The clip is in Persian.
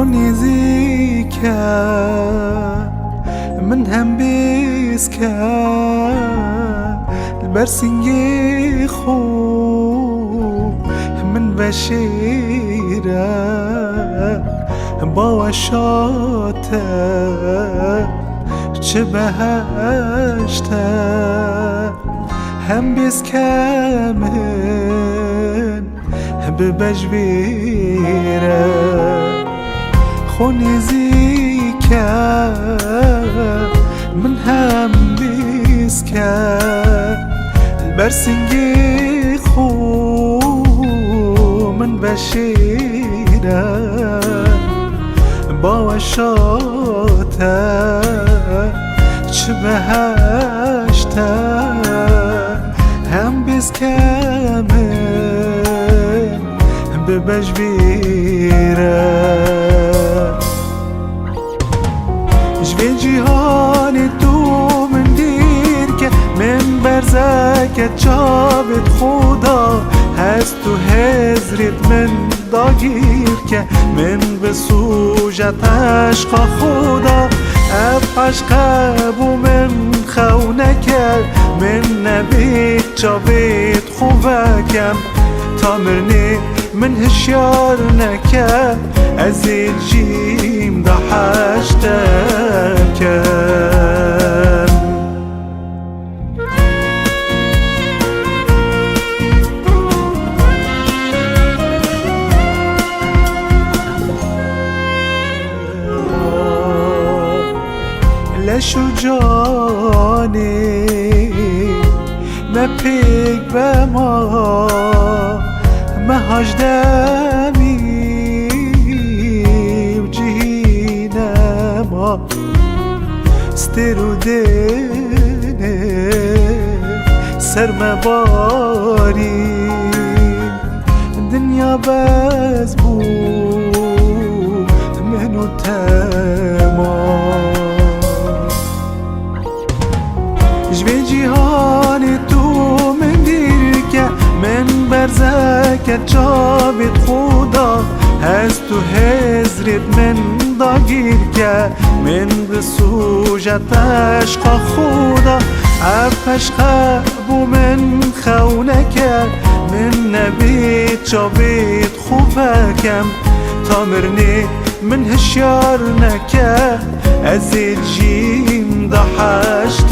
نزيكا من هم بيسكا البرسنجي خو من بشيرة بوشاتا شبهشتا هم بيسكا من ببجبيرة خوني زيكا من هم بيسكا البرسنجي خو من بشيرة بوشاتا شبهشتا هم بيسكا من ببجبيرة جبين جيهاني تو من ديرك من برزك جابت خدا هست و هزرت من داگیرک من به سوجت عشق خدا اب عشق و من خونک من نبید جابت خوبکم تامرني من هشيار نكا أزيل جيم ضحشتك لشجاني نبيك بما مهاج دمي وجينا ما سترو ديني سر مباري دنيا بزبو منو تمام جبين جيهاني تو من ديرك من برزك جابت خدا هست و هزرت من داگیرک من بسوجت عشق خدا اب عشق بو من خونک من نبید جابت خوبکم تامرني من هشيار نكا أزيد جيم ضحشتك